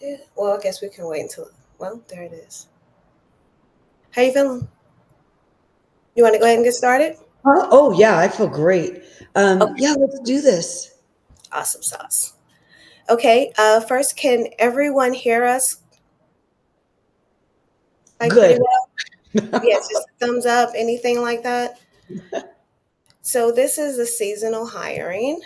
Yeah. Well, I guess we can wait until. Well, there it is. How you feeling? You want to go ahead and get started? Huh? Oh, yeah, I feel great. Okay. Yeah, let's do this. Awesome sauce. Okay. First, can everyone hear us? Like pretty Good. well? Yes. Just a thumbs up. Anything like that? So this is the seasonal hiring,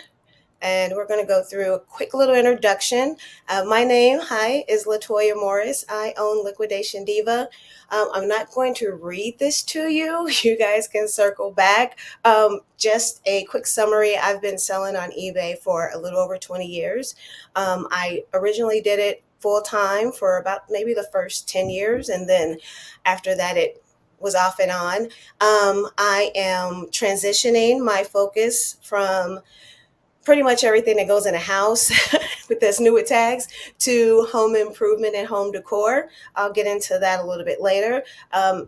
and we're going to go through a quick little introduction. My name, hi, is Latoya Morris. I own Liquidation Diva. I'm not going to read this to you. You guys can circle back. Just a quick summary. I've been selling on eBay for a little over 20 years. I originally did it full time for about maybe the first 10 years, and then after that, it was off and on. I am transitioning my focus from pretty much everything that goes in a house with that's new with tags to home improvement and home decor. I'll get into that a little bit later.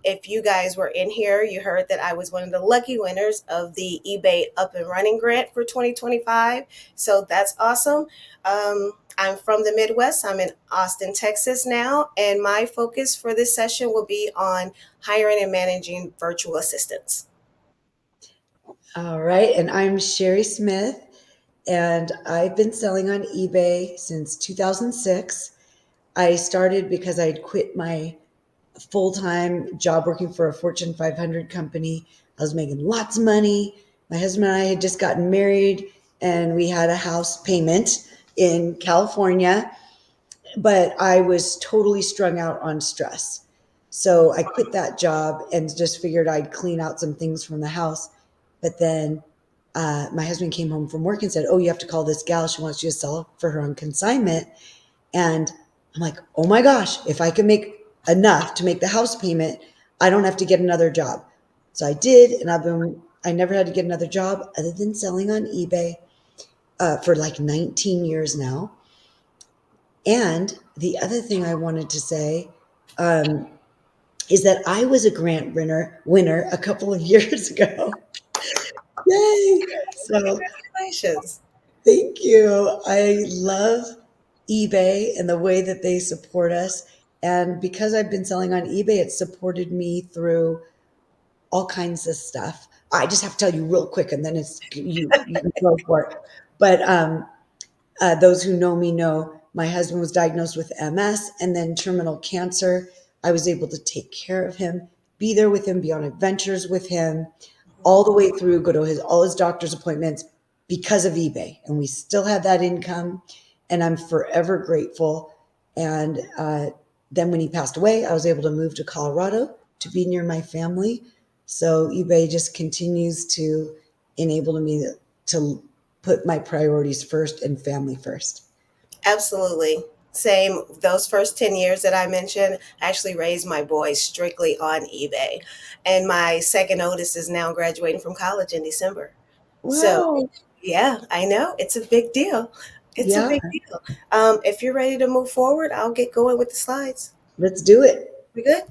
If you guys were in here, you heard that I was one of the lucky winners of the eBay Up and Running Grant for 2025. So that's awesome. I'm from the Midwest. I'm in Austin, Texas now, and my focus for this session will be on hiring and managing virtual assistants. All right. And I'm Sherry Smith, and I've been selling on eBay since 2006. I started because I'd quit my full time job working for a Fortune 500 company. I was making lots of money. My husband and I had just gotten married, and we had a house payment in California, but I was totally strung out on stress. So I quit that job and just figured I'd clean out some things from the house. But then my husband came home from work and said, "Oh, you have to call this gal. She wants you to sell for her on consignment." And I'm like, "Oh my gosh, if I can make enough to make the house payment, I don't have to get another job." So I did. And I never had to get another job other than selling on eBay for like 19 years now. And the other thing I wanted to say um, is that I was a grant winner a couple of years ago. Yay! So Congratulations. thank you. I love eBay and the way that they support us. And because I've been selling on eBay, it supported me through all kinds of stuff. I just have to tell you real quick, and then you can go for it. But those who know me know my husband was diagnosed with MS and then terminal cancer. I was able to take care of him, be there with him, be on adventures with him, all the way through, go to all his doctor's appointments because of eBay. And we still had that income, and I'm forever grateful. And then when he passed away, I was able to move to Colorado to be near my family. So eBay just continues to enable me to put my priorities first and family first. Absolutely. Same. Those first 10 years that I mentioned, I actually raised my boys strictly on eBay. And my second oldest is now graduating from college in December. So, Wow. yeah, I know. It's a big deal. It's a Yeah, big deal. If you're ready to move forward, I'll get going with the slides. let's do it. We good?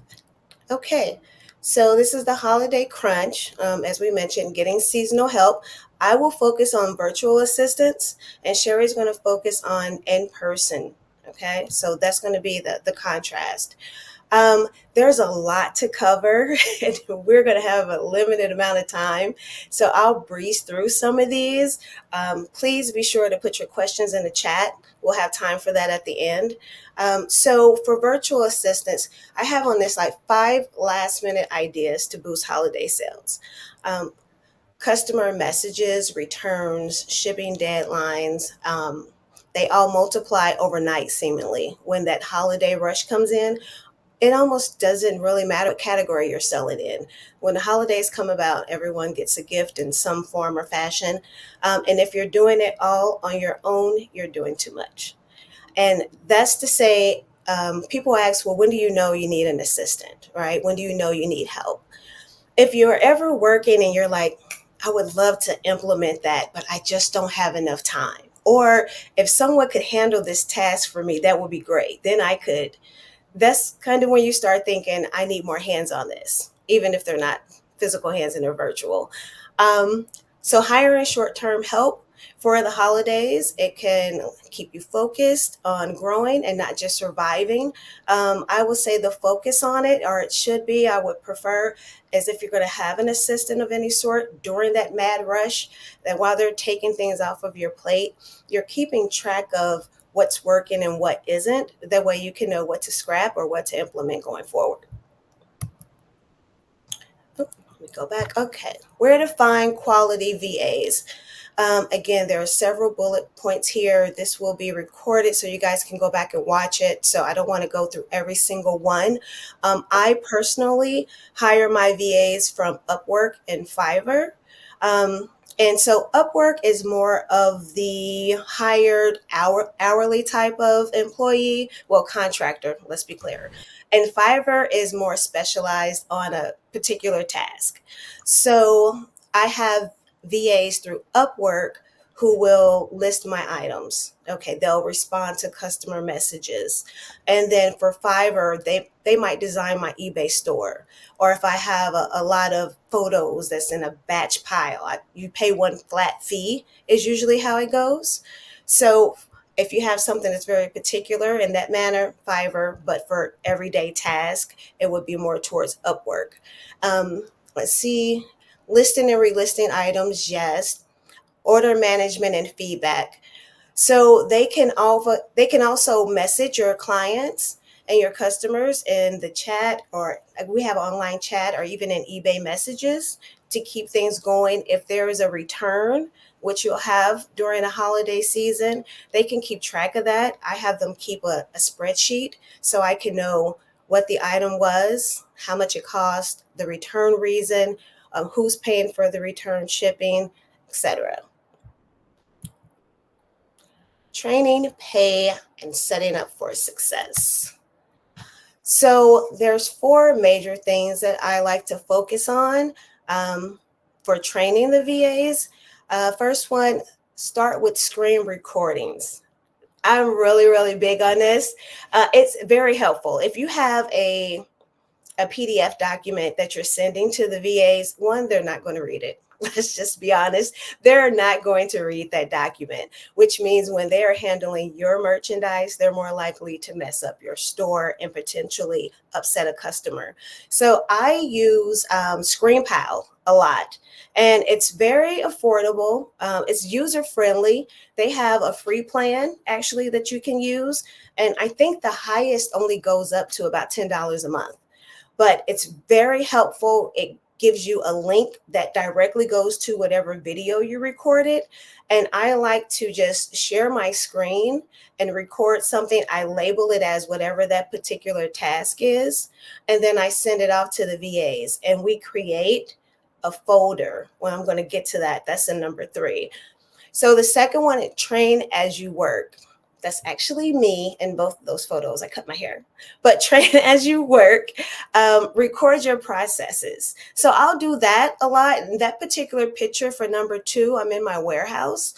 Okay, so this is the holiday crunch. As we mentioned, getting seasonal help. I will focus on virtual assistants, and Sherry's going to focus on in person. Okay, so that's going to be the contrast. There's a lot to cover, and we're going to have a limited amount of time. So I'll breeze through some of these. Please be sure to put your questions in the chat. We'll have time for that at the end. So for virtual assistants, I have on this like 5 last minute ideas to boost holiday sales. Um, Customer messages, returns, shipping deadlines. They all multiply overnight seemingly when that holiday rush comes in. It almost doesn't really matter what category you're selling in. When the holidays come about, everyone gets a gift in some form or fashion. And if you're doing it all on your own, you're doing too much. And that's to say, people ask, well, when do you know you need an assistant, right? When do you know you need help? If you're ever working and you're like, I would love to implement that, but I just don't have enough time. Or if someone could handle this task for me, that would be great. Then I could. That's kind of when you start thinking, I need more hands on this, even if they're not physical hands and they're virtual. So hiring short term help. For the holidays, it can keep you focused on growing and not just surviving. I would say the focus on it, or it should be, I would prefer, is if you're going to have an assistant of any sort during that mad rush, that while they're taking things off of your plate, you're keeping track of what's working and what isn't. That way you can know what to scrap or what to implement going forward. Let me go back. Okay. Where to find quality VAs? Again, there are several bullet points here. This will be recorded so you guys can go back and watch it. So I don't want to go through every single one. I personally hire my VAs from Upwork and Fiverr. And so Upwork is more of the hired hourly type of employee, well, contractor, let's be clear. And Fiverr is more specialized on a particular task. So I have VAs through Upwork who will list my items. Okay, they'll respond to customer messages. And then for Fiverr, they might design my eBay store. Or if I have a lot of photos that's in a batch pile, you pay one flat fee, is usually how it goes. So if you have something that's very particular in that manner, Fiverr, but for everyday task, it would be more towards Upwork. Let's see, listing and relisting items, yes. Order management and feedback. So they can also message your clients and your customers in the chat, or we have online chat, or even in eBay messages to keep things going. If there is a return, which you'll have during a holiday season, they can keep track of that. I have them keep a spreadsheet so I can know what the item was, how much it cost, the return reason, who's paying for the return shipping, etc. Training, pay, and setting up for success. So there's four major things that I like to focus on for training the VAs. First one, start with screen recordings. I'm really, really big on this. It's very helpful. If you have a PDF document that you're sending to the VAs, one, they're not going to read it. Let's just be honest. They're not going to read that document, which means when they are handling your merchandise, they're more likely to mess up your store and potentially upset a customer. So I use ScreenPal a lot, and it's very affordable. It's user friendly. They have a free plan actually that you can use. And I think the highest only goes up to about $10 a month, but it's very helpful. It gives you a link that directly goes to whatever video you recorded. And I like to just share my screen and record something. I label it as whatever that particular task is. And then I send it off to the VAs and we create a folder. Well, I'm going to get to that. That's in number 3. So the second one, train as you work. That's actually me in both of those photos. I cut my hair, but train as you work, record your processes. So I'll do that a lot. In that particular picture for number 2, I'm in my warehouse,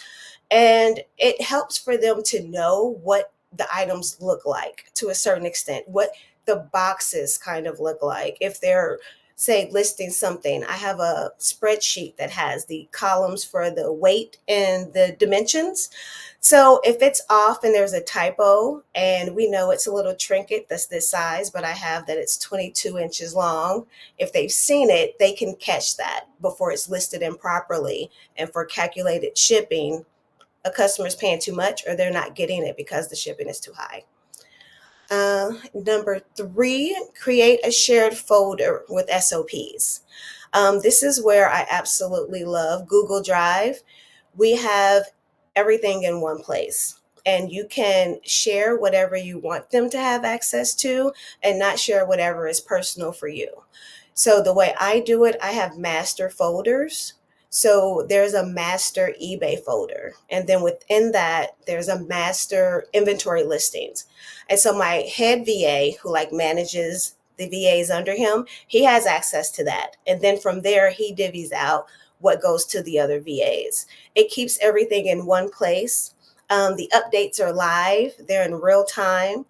and it helps for them to know what the items look like to a certain extent, what the boxes kind of look like. If they're, say, listing something, I have a spreadsheet that has the columns for the weight and the dimensions. So if it's off and there's a typo and we know it's a little trinket that's this size, but I have that it's 22 inches long, if they've seen it, they can catch that before it's listed improperly. And for calculated shipping, a customer's paying too much or they're not getting it because the shipping is too high. Number 3, create a shared folder with SOPs. This is where I absolutely love Google Drive. We have everything in one place, and you can share whatever you want them to have access to and not share whatever is personal for you. So the way I do it, I have master folders. So there's a master eBay folder, and then within that, there's a master inventory listings. And so my head VA, who like manages the VAs under him, he has access to that. And then from there, he divvies out what goes to the other VAs. It keeps everything in one place. The updates are live, they're in real time.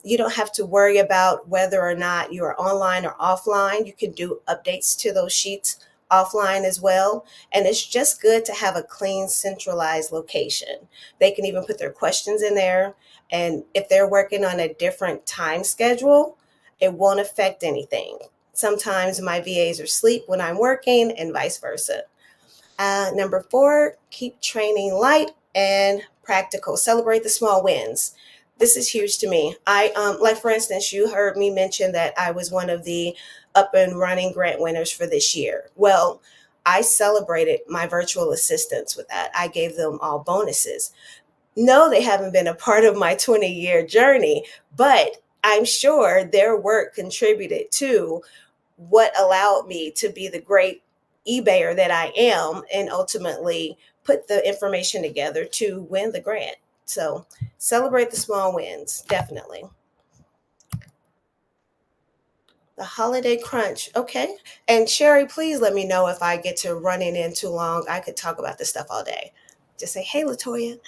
You don't have to worry about whether or not you are online or offline. You can do updates to those sheets offline as well. And it's just good to have a clean, centralized location. They can even put their questions in there. And if they're working on a different time schedule, it won't affect anything. Sometimes my VAs are asleep when I'm working, and vice versa. Number four, keep training light and practical. Celebrate the small wins. This is huge to me. Like for instance, you heard me mention that I was one of the up and running grant winners for this year. Well, I celebrated my virtual assistants with that. I gave them all bonuses. No, they haven't been a part of my 20-year journey, but I'm sure their work contributed to what allowed me to be the great eBayer that I am and ultimately put the information together to win the grant. So celebrate the small wins, definitely. The holiday crunch. Okay. And Sherry, please let me know if I get to running in too long. I could talk about this stuff all day. Just say, hey, Latoya.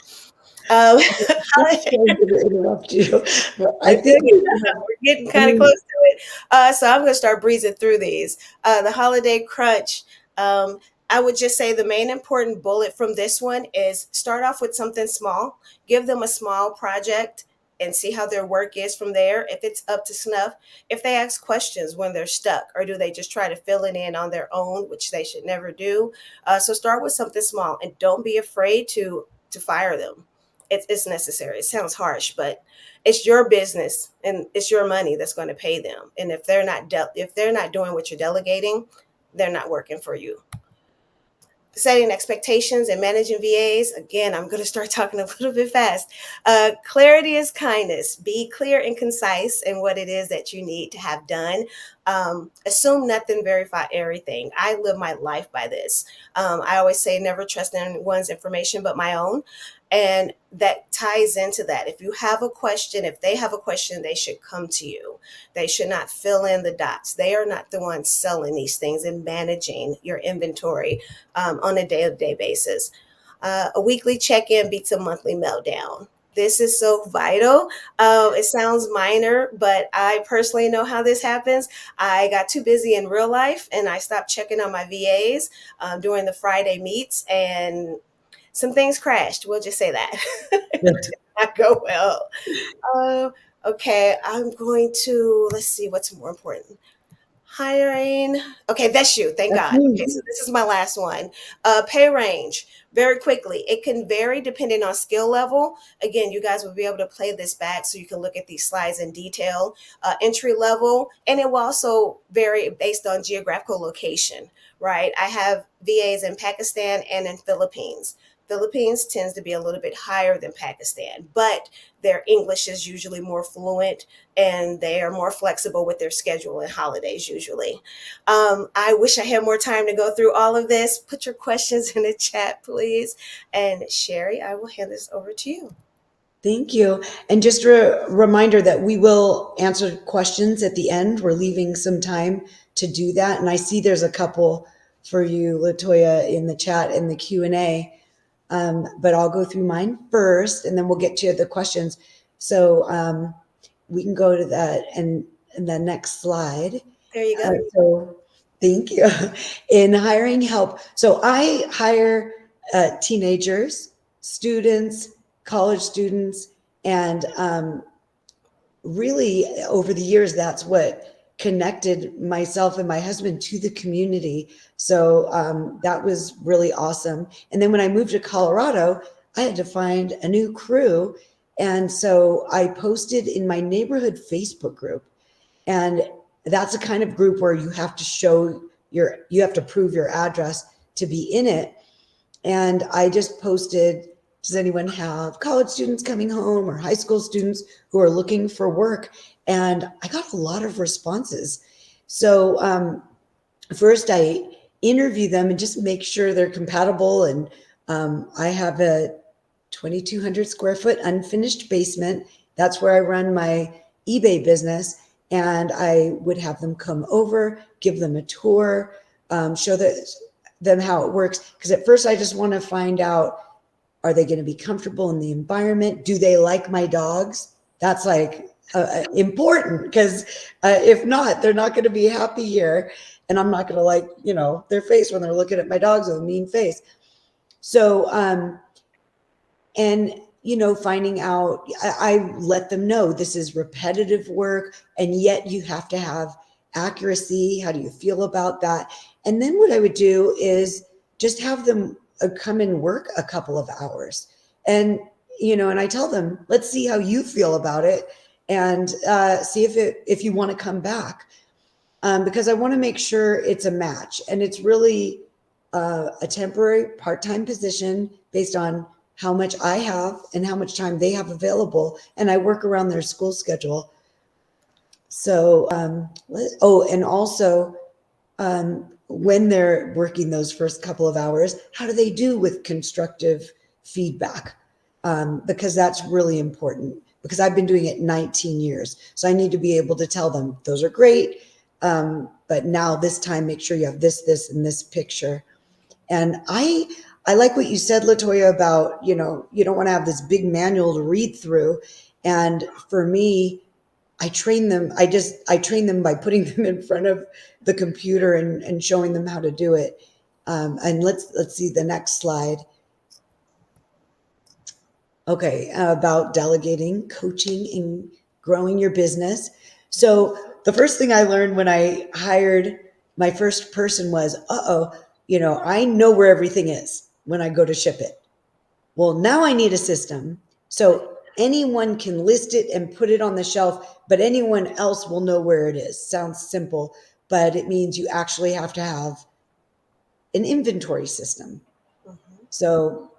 Um, I'm sorry to interrupt you, but I It's think, we're getting I kind of close mean, to it. So I'm going to start breezing through these. The holiday crunch. Um, I would just say the main important bullet from this one is start off with something small. Give them a small project and see how their work is from there. If it's up to snuff, if they ask questions when they're stuck, or do they just try to fill it in on their own, which they should never do. So start with something small and don't be afraid to fire them. It's necessary. It sounds harsh, but it's your business and it's your money that's going to pay them. And if they're not doing what you're delegating, they're not working for you. Setting expectations and managing VAs. Again, I'm going to start talking a little bit fast. Clarity is kindness. Be clear and concise in what it is that you need to have done. Assume nothing, verify everything. I live my life by this. I always say never trust anyone's information but my own. And that ties into that. If you have a question, if they have a question, they should come to you. They should not fill in the dots. They are not the ones selling these things and managing your inventory on a day-to-day basis. A weekly check-in beats a monthly meltdown. This is so vital. It sounds minor, but I personally know how this happens. I got too busy in real life and I stopped checking on my VAs during the Friday meets, and some things crashed. We'll just say that. It did not go well. Uh, okay, I'm going to, let's see what's more important. Hiring. Okay, that's you. Thank that's God. Okay, me. so this is my last one. Pay range. Very quickly. It can vary depending on skill level. Again, you guys will be able to play this back so you can look at these slides in detail. Entry level, and it will also vary based on geographical location, right? I have VAs in Pakistan and in Philippines. Philippines tends to be a little bit higher than Pakistan, but their English is usually more fluent and they are more flexible with their schedule and holidays usually. I wish I had more time to go through all of this. Put your questions in the chat, please. And Sherry, I will hand this over to you. Thank you. And just a reminder that we will answer questions at the end. We're leaving some time to do that. And I see there's a couple for you, Latoya, in the chat in the Q&A. But I'll go through mine first, and then we'll get to the questions. So we can go to that and the next slide. There you go. So thank you. In hiring help, so I hire teenagers, students, college students, and really over the years, that's what connected myself and my husband to the community. So that was really awesome. And then when I moved to Colorado, I had to find a new crew. And so I posted in my neighborhood Facebook group. And that's a kind of group where you have to you have to prove your address to be in it. And I just posted, does anyone have college students coming home or high school students who are looking for work? And I got a lot of responses. So first I interview them and just make sure they're compatible. And I have a 2,200 square foot unfinished basement. That's where I run my eBay business. And I would have them come over, give them a tour, show them how it works. Because at first I just want to find out, are they going to be comfortable in the environment? Do they like my dogs? That's like important, because if not, they're not going to be happy here. And I'm not going to like, their face when they're looking at my dogs with a mean face. So, and finding out, I let them know this is repetitive work, and yet you have to have accuracy. How do you feel about that? And then what I would do is just have them come and work a couple of hours, and and I tell them, let's see how you feel about it, and see if you want to come back, because I want to make sure it's a match, and it's really a temporary part-time position based on how much I have and how much time they have available, and I work around their school schedule. So, and also, when they're working those first couple of hours, how do they do with constructive feedback? Because that's really important, because I've been doing it 19 years. So I need to be able to tell them those are great. But now this time, make sure you have this, and this picture. And I like what you said, Latoya, about, you don't want to have this big manual to read through. And for me, I train them by putting them in front of the computer, and showing them how to do it. And let's see the next slide. Okay, about delegating, coaching, and growing your business. So the first thing I learned when I hired my first person was, I know where everything is when I go to ship it. Well, now I need a system so anyone can list it and put it on the shelf, but anyone else will know where it is. Sounds simple, but it means you actually have to have an inventory system. Mhm. So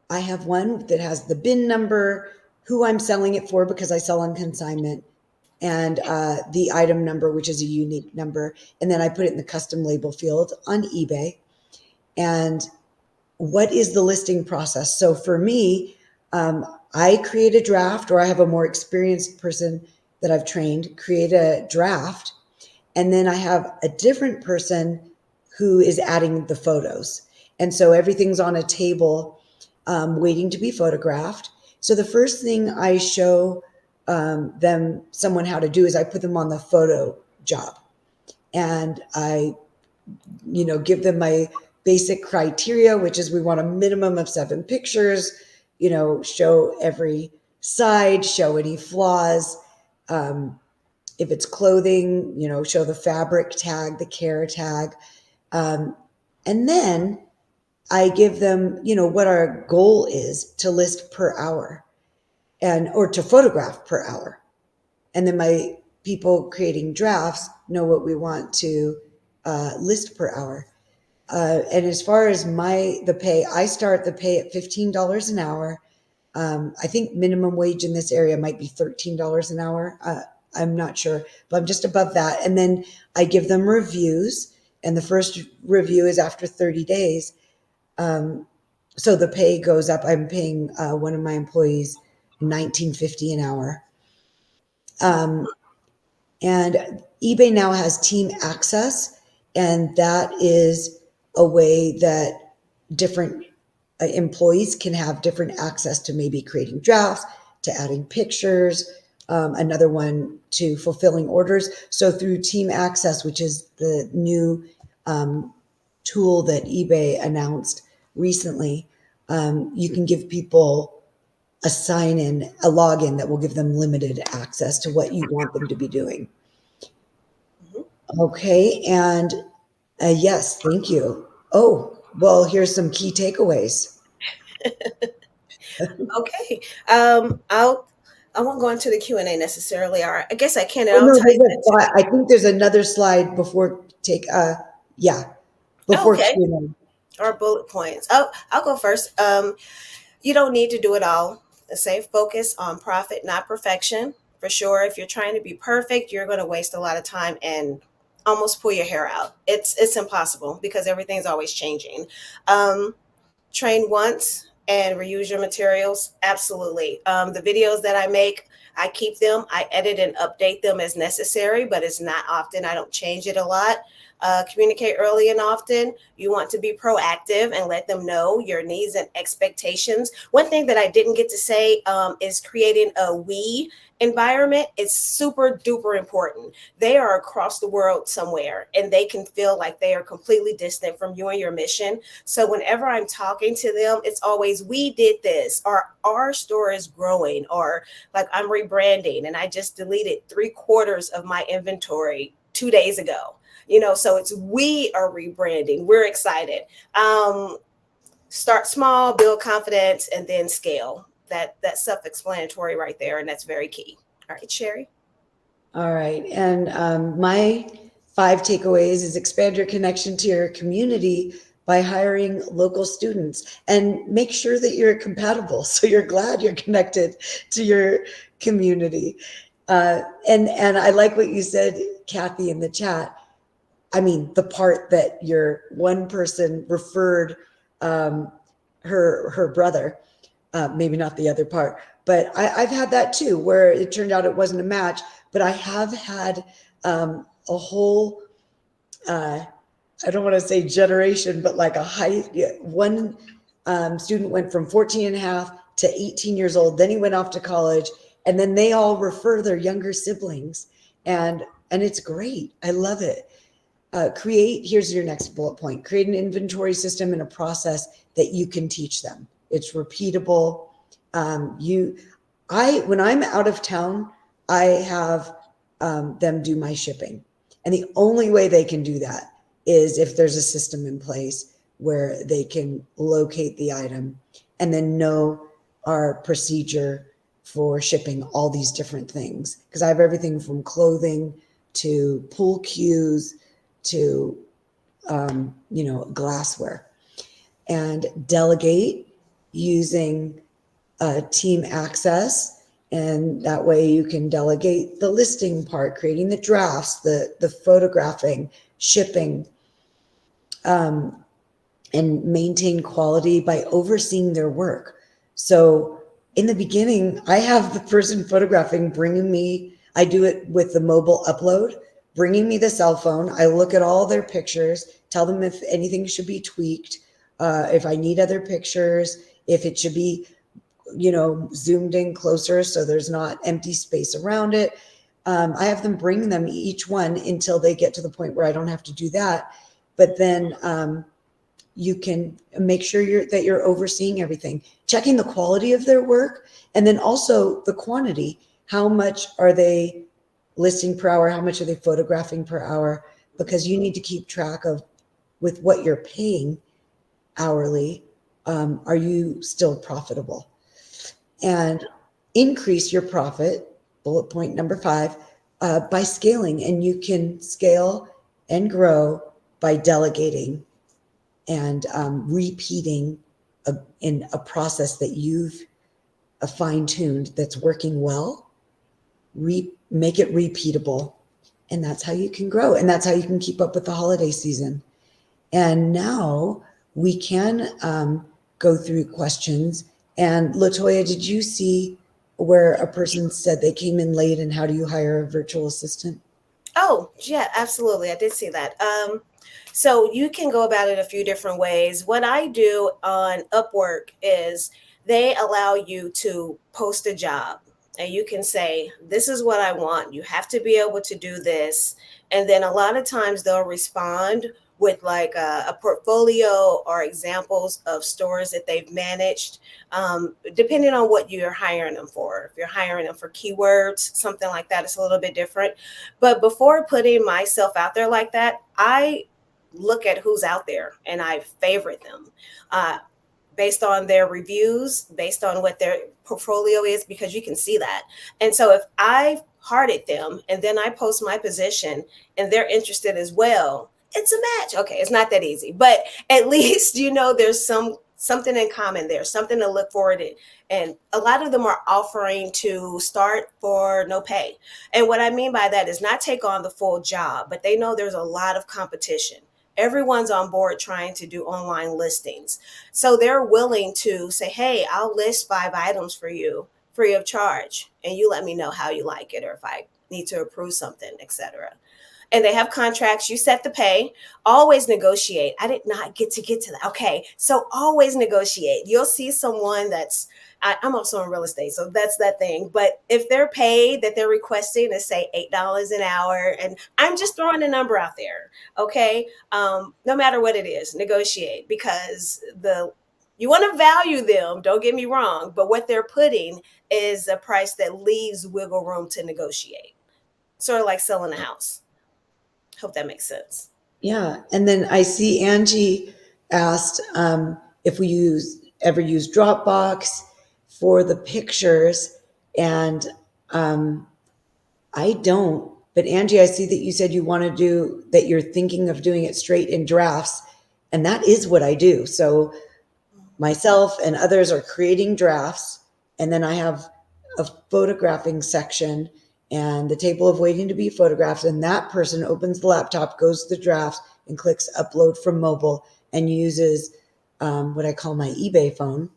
I have one that has the bin number, who I'm selling it for because I sell on consignment, and the item number, which is a unique number. And then I put it in the custom label field on eBay. And what is the listing process? So for me, I create a draft, or I have a more experienced person that I've trained create a draft, and then I have a different person who is adding the photos. And so everything's on a table, waiting to be photographed. So the first thing I show them someone how to do is I put them on the photo job, and I give them my basic criteria, which is we want a minimum of 7 pictures, show every side, show any flaws. If it's clothing, show the fabric tag, the care tag. Um, and then I give them, what our goal is to list per hour, or to photograph per hour. And then my people creating drafts know what we want to list per hour. And as far as the pay, I start the pay at $15 an hour. I think minimum wage in this area might be $13 an hour. I'm not sure, but I'm just above that. And then I give them reviews, and the first review is after 30 days. So the pay goes up. I'm paying one of my employees $19.50 an hour. Um, And eBay now has team access, and that is a way that different employees can have different access to maybe creating drafts, to adding pictures, another one to fulfilling orders. So through team access, which is the new tool that eBay announced recently, you can give people a sign in, a login that will give them limited access to what you want them to be doing. Mhm. Okay, and yes, thank you. Oh, well, here's some key takeaways. Okay. I won't go into the Q&A necessarily, or I guess I can, and Oh I'll no, type there's a into slide. the. I think there's another slide before yeah, Oh, before okay. Q&A. Or bullet points. Oh, I'll go first. You don't need to do it all. Say focus on profit, not perfection. For sure, if you're trying to be perfect, you're going to waste a lot of time and almost pull your hair out. It's impossible because everything's always changing. Um, Train once and reuse your materials. Absolutely. The videos that I make, I keep them. I edit and update them as necessary, but it's not often. I don't change it a lot. Communicate early and often. You want to be proactive and let them know your needs and expectations. One thing that I didn't get to say is creating a we environment is super duper important. They are across the world somewhere and they can feel like they are completely distant from you and your mission. So whenever I'm talking to them, it's always we did this, or our store is growing, or like I'm rebranding and I just deleted 3/4 of my inventory 2 days ago. So it's we are rebranding. We're excited. Start small, build confidence, and then scale. That's self-explanatory right there, and that's very key. All right, Sherry. All right. And my 5 takeaways is expand your connection to your community by hiring local students and make sure that you're compatible. So you're glad you're connected to your community. And I like what you said, Kathy, in the chat. I mean, the part that your one person referred um, her brother, maybe not the other part, but I've had that too, where it turned out it wasn't a match. But I have had a whole, uh, I don't want to say generation, but like a high one student went from 14 and a half to 18 years old. Then he went off to college, and then they all refer their younger siblings, and it's great. I love it. Here's your next bullet point: create an inventory system and a process that you can teach them. It's repeatable. You When I'm out of town, I have them do my shipping, and the only way they can do that is if there's a system in place where they can locate the item and then know our procedure for shipping all these different things, because I have everything from clothing to pool cues to glassware. And delegate using team access, and that way you can delegate the listing part, creating the drafts, the photographing, shipping, um, and maintain quality by overseeing their work. So in the beginning, I have the person photographing bringing me, I do it with the mobile upload, bringing me the cell phone. I look at all their pictures, tell them if anything should be tweaked, if I need other pictures, if it should be, zoomed in closer so there's not empty space around it. I have them bring them each one until they get to the point where I don't have to do that. But then you can make sure that you're overseeing everything, checking the quality of their work, and then also the quantity. How much are they listing per hour? How much are they photographing per hour? Because you need to keep track of, with what you're paying hourly, are you still profitable? And increase your profit, bullet point number 5, by scaling. And you can scale and grow by delegating and repeating in a process that you've fine-tuned that's working well. Make it repeatable, and that's how you can grow, and that's how you can keep up with the holiday season. And now we can go through questions. And Latoya, did you see where a person said they came in late, and how do you hire a virtual assistant? Oh, yeah, absolutely. I did see that. So you can go about it a few different ways. What I do on Upwork is they allow you to post a job and you can say, this is what I want. You have to be able to do this. And then a lot of times they'll respond with like a portfolio or examples of stores that they've managed, depending on what you're hiring them for. If you're hiring them for keywords, something like that, it's a little bit different. But before putting myself out there like that, I look at who's out there and I favorite them. Based on their reviews, based on what their portfolio is, because you can see that. And so if I hearted them and then I post my position and they're interested as well, it's a match. Okay, it's not that easy, but at least there's something in common there, something to look forward to. And a lot of them are offering to start for no pay. And what I mean by that is not take on the full job, but they know there's a lot of competition. Everyone's on board trying to do online listings. So they're willing to say, hey, I'll list 5 items for you free of charge. And you let me know how you like it or if I need to approve something, etc. and they have contracts. You set the pay. Always negotiate. I did not get to that. Okay, so always negotiate. You'll see someone that's I'm also in real estate, so that's that thing. But if they're paid that they're requesting to say $8 an hour, and I'm just throwing a number out there, okay, no matter what it is, negotiate, because the you want to value them. Don't get me wrong, but what they're putting is a price that leaves wiggle room to negotiate. Sort of like selling a house. Hope that makes sense. Yeah. And then I see Angie asked if we ever use Dropbox for the pictures. And um, I don't. But Angie, I see that you said you want to do that, you're thinking of doing it straight in drafts. And that is what I do. So myself and others are creating drafts, and then I have a photographing section and the table of waiting to be photographed, and that person opens the laptop, goes to the drafts, and clicks upload from mobile, and uses what I call my eBay phone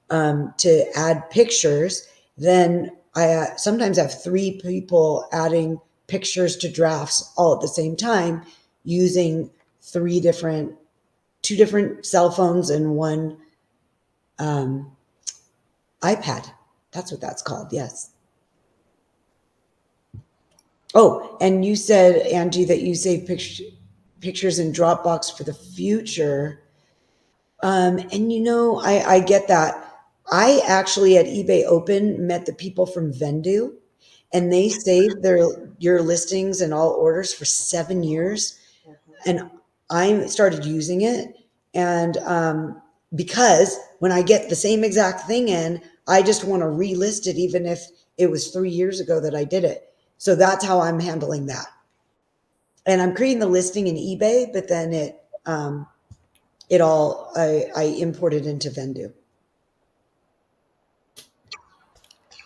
to add pictures. Then I sometimes have three people adding pictures to drafts all at the same time, using three different two different cell phones and one um, iPad. That's what that's called. Yes. Oh, and you said, Angie, that you save pictures in Dropbox for the future. And I get that. I actually at eBay Open met the people from Vendu, and they saved your listings and all orders for 7 years. And I started using it, and because when I get the same exact thing in, I just want to relist it, even if it was 3 years ago that I did it. So that's how I'm handling that. And I'm creating the listing in eBay, but then it all I import it into Vendu.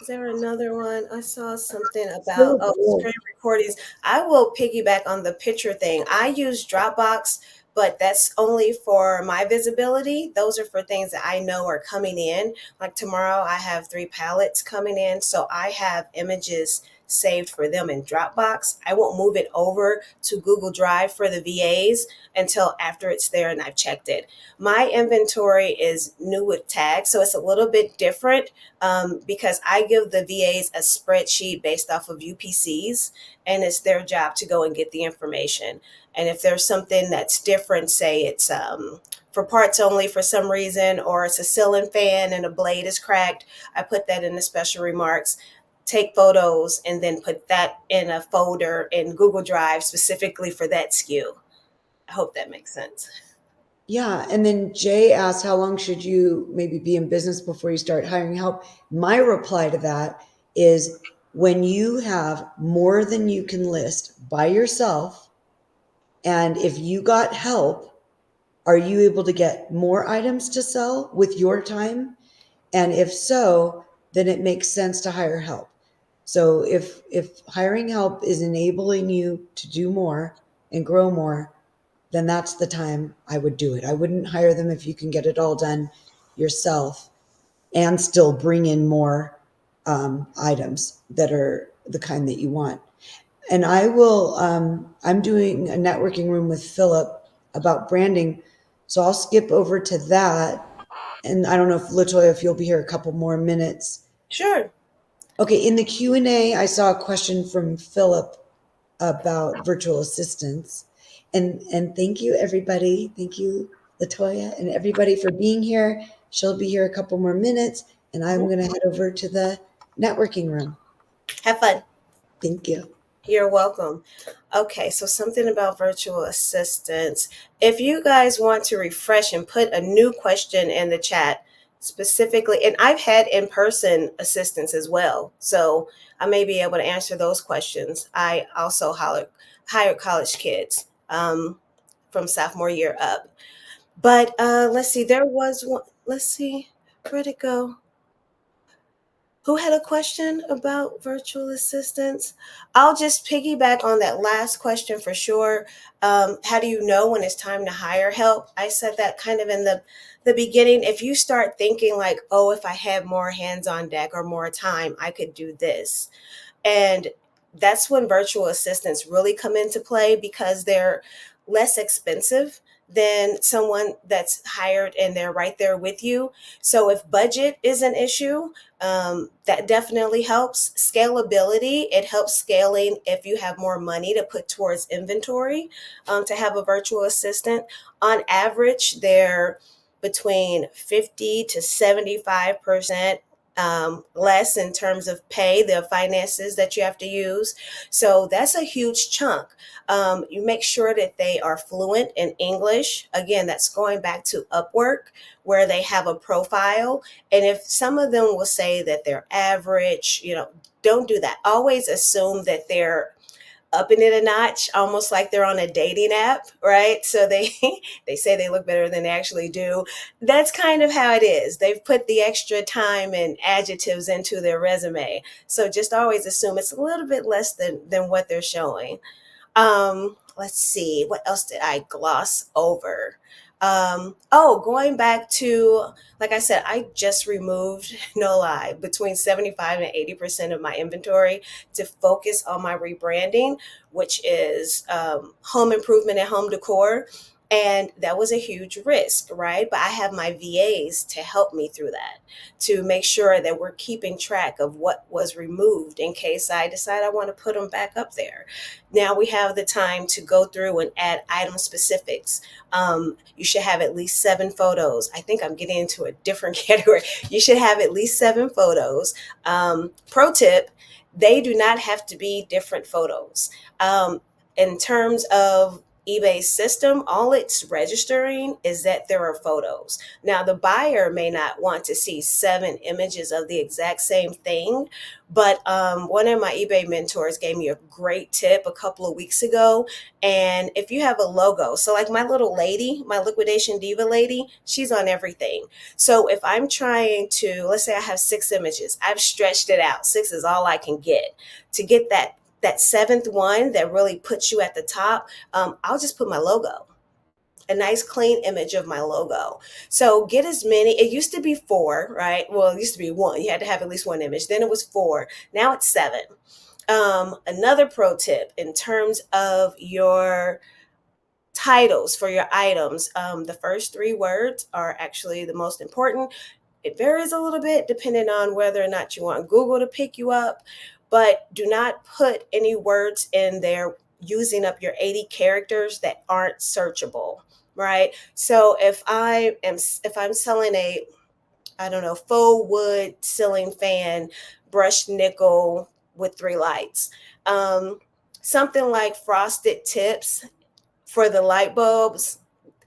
Is there another one? I saw something about Cool. screen recordings. I will piggyback on the picture thing. I use Dropbox, but that's only for my visibility. Those are for things that I know are coming in. Like tomorrow, I have 3 pallets coming in, so I have images saved for them in Dropbox. I won't move it over to Google Drive for the VAs until after it's there and I've checked it. My inventory is new with tags, so it's a little bit different because I give the VAs a spreadsheet based off of UPCs, and it's their job to go and get the information. And if there's something that's different, say it's for parts only for some reason, or it's a ceiling fan and a blade is cracked, I put that in the special remarks, take photos, and then put that in a folder in Google Drive specifically for that SKU. I hope that makes sense. Yeah, and then Jay asked, how long should you maybe be in business before you start hiring help? My reply to that is, when you have more than you can list by yourself, and if you got help, are you able to get more items to sell with your time? And if so, then it makes sense to hire help. So if hiring help is enabling you to do more and grow more, then that's the time I would do it. I wouldn't hire them if you can get it all done yourself and still bring in more items that are the kind that you want. And I will, I'm doing a networking room with Philip about branding. So I'll skip over to that. And I don't know if Latoya, if you'll be here a couple more minutes. Sure. Okay, in the Q&A, I saw a question from Philip about virtual assistants. And thank you, everybody. Thank you, Latoya, and everybody for being here. She'll be here a couple more minutes, and I'm Mhm. going to head over to the networking room. Have fun. Thank you. You're welcome. Okay, so something about virtual assistants. If you guys want to refresh and put a new question in the chat specifically, and I've had in person assistants as well, so I may be able to answer those questions. I also hired college kids from sophomore year up. But let's see, there was one. Let's see, where'd it go? Who had a question about virtual assistants? I'll just piggyback on that last question for sure. How do you know when it's time to hire help? I said that kind of in the beginning. If you start thinking like, oh, if I had more hands on deck or more time, I could do this. And that's when virtual assistants really come into play because they're less expensive than someone that's hired and they're right there with you. So if budget is an issue, that definitely helps. Scalability, it helps scaling if you have more money to put towards inventory, to have a virtual assistant. On average, they're between 50 to 75% less in terms of pay, the finances that you have to use. So that's a huge chunk. You make sure that they are fluent in English. Again, that's going back to Upwork, where they have a profile. And if some of them will say that they're average, don't do that. Always assume that they're upping it a notch, almost like they're on a dating app, right? So they they say they look better than they actually do. That's kind of how it is. They've put the extra time and adjectives into their resume. So just always assume it's a little bit less than what they're showing. Let's see, what else did I gloss over? Going back to, like I said, I just removed, no lie, between 75 and 80% of my inventory to focus on my rebranding, which is home improvement and home decor. And that was a huge risk, right? But I have my VAs to help me through that, to make sure that we're keeping track of what was removed in case I decide I want to put them back up there. Now we have the time to go through and add item specifics. You should have at least 7 photos. I think I'm getting into a different category. You should have at least 7 photos. Pro tip, they do not have to be different photos. In terms of eBay's system, all it's registering is that there are photos. Now, the buyer may not want to see 7 images of the exact same thing, but one of my eBay mentors gave me a great tip a couple of weeks ago. And if you have a logo, so like my little lady, my liquidation diva lady, she's on everything. So if I'm trying to, let's say I have 6 images, I've stretched it out. 6 is all I can get. To get that seventh one that really puts you at the top, I'll just put my logo, a nice clean image of my logo. So get as many. It used to be 4, right? Well, it used to be 1. You had to have at least 1 image. Then it was 4. Now it's 7. Another pro tip in terms of your titles for your items, the first 3 words are actually the most important. It varies a little bit depending on whether or not you want Google to pick you up, but do not put any words in there using up your 80 characters that aren't searchable, right? So if I'm selling a, I don't know, faux wood ceiling fan, brushed nickel with 3 lights, um, something like frosted tips for the light bulbs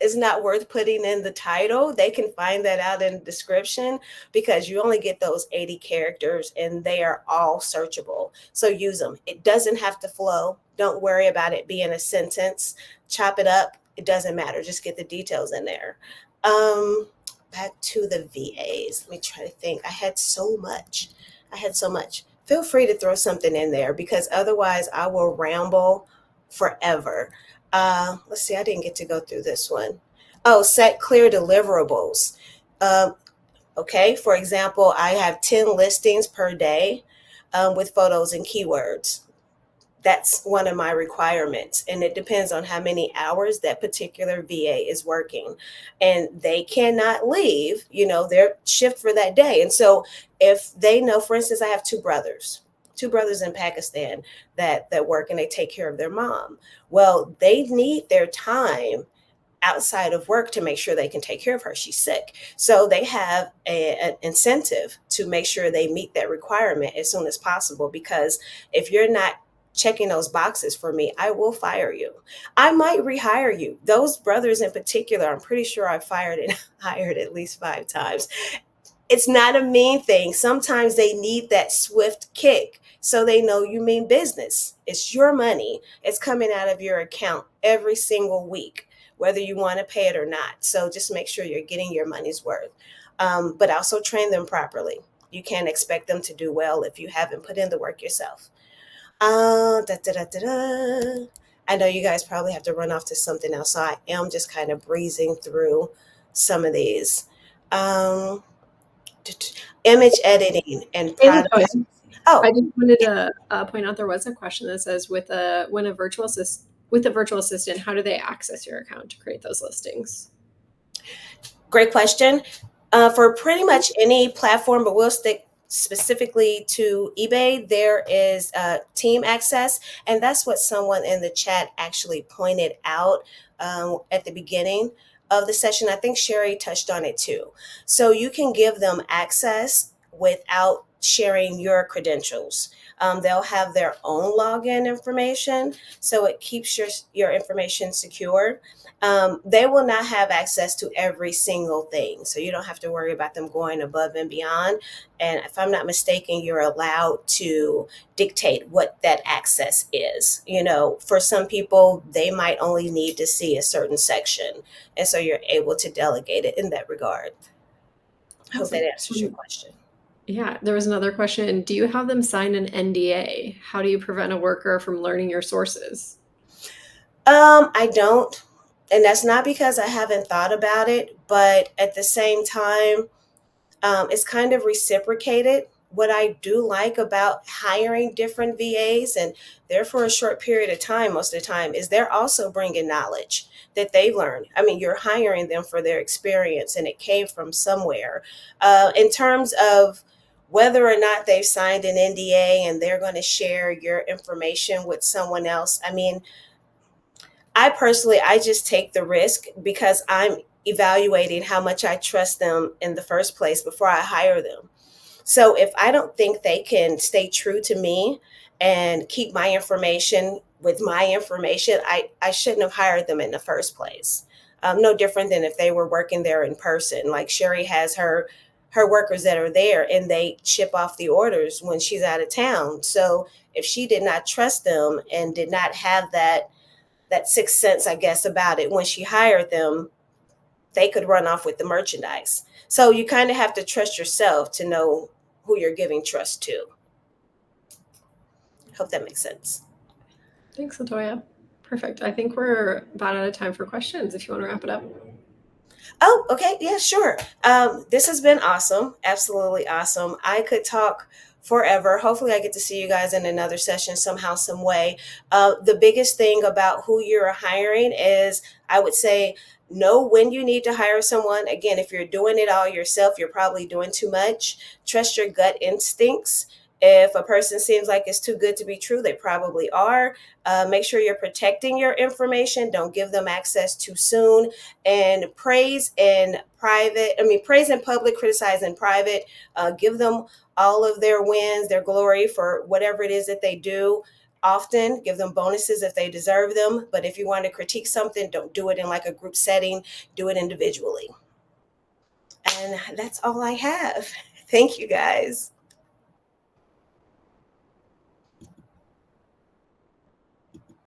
is not worth putting in the title. They can find that out in the description because you only get those 80 characters and they are all searchable. So use them. It doesn't have to flow. Don't worry about it being a sentence. Chop it up. It doesn't matter. Just get the details in there. Um, Back to the VAs. Let me try to think. I had so much. I had so much. Feel free to throw something in there because otherwise I will ramble forever. Let's see, I didn't get to go through this one. Oh, set clear deliverables. Um, okay, for example, I have 10 listings per day with photos and keywords. That's one of my requirements. And it depends on how many hours that particular VA is working. And they cannot leave, their shift for that day. And so if they know, for instance, I have two brothers in Pakistan that work and they take care of their mom. Well, they need their time outside of work to make sure they can take care of her. She's sick. So they have an incentive to make sure they meet that requirement as soon as possible, because if you're not checking those boxes for me, I will fire you. I might rehire you. Those brothers in particular, I'm pretty sure I fired and hired at least 5 times. It's not a mean thing. Sometimes they need that swift kick so they know you mean business. It's your money. It's coming out of your account every single week, whether you want to pay it or not. So just make sure you're getting your money's worth. But also train them properly. You can't expect them to do well if you haven't put in the work yourself. Da, da, da, da, da. I know you guys probably have to run off to something else, so I am just kind of breezing through some of these. Um, Image editing and Hey, product. Latoya. I Oh, just wanted to point out there was a question that says when a virtual assist with a virtual assistant, how do they access your account to create those listings? great question. For pretty much any platform, but we'll stick specifically to eBay, there is team access. And that's what someone in the chat actually pointed out at the beginning of the session. I think Sherry touched on it too. So you can give them access without sharing your credentials. They'll have their own login information, so it keeps your information secure. They will not have access to every single thing. So you don't have to worry about them going above and beyond. And if I'm not mistaken, you're allowed to dictate what that access is. You know, for some people, they might only need to see a certain section. And so you're able to delegate it in that regard. I hope that Awesome. answers your question. Yeah, there was another question. Do you have them sign an NDA? How do you prevent a worker from learning your sources? I don't. And that's not because I haven't thought about it, but at the same time, it's kind of reciprocated. What I do like about hiring different VAs, and they're for a short period of time most of the time, is they're also bringing knowledge that they've learned. I mean, you're hiring them for their experience and it came from somewhere. In terms of whether or not they've signed an NDA and they're going to share your information with someone else, I mean, I just take the risk because I'm evaluating how much I trust them in the first place before I hire them. So if I don't think they can stay true to me and keep my information with my information, I shouldn't have hired them in the first place. No different than if they were working there in person. Like Sherry has her workers that are there and they ship off the orders when she's out of town. So if she did not trust them and did not have that sixth sense, I guess, about it when she hired them, they could run off with the merchandise. So you kind of have to trust yourself to know who you're giving trust to. Hope that makes sense. Thanks, Latoya. Perfect. I think we're about out of time for questions if you want to wrap it up. Oh, okay. Yeah, sure. This has been awesome. Absolutely awesome. I could talk forever. Hopefully, I get to see you guys in another session somehow, some way. The biggest thing about who you're hiring is, I would say, know when you need to hire someone. Again, if you're doing it all yourself, you're probably doing too much. Trust your gut instincts. If a person seems like it's too good to be true, they probably are. Make sure you're protecting your information. Don't give them access too soon, and praise in private. I mean, praise in public, criticize in private. Give them all of their wins, their glory for whatever it is that they do. Often give them bonuses if they deserve them. But if you want to critique something, don't do it in like a group setting, do it individually. And that's all I have. Thank you guys.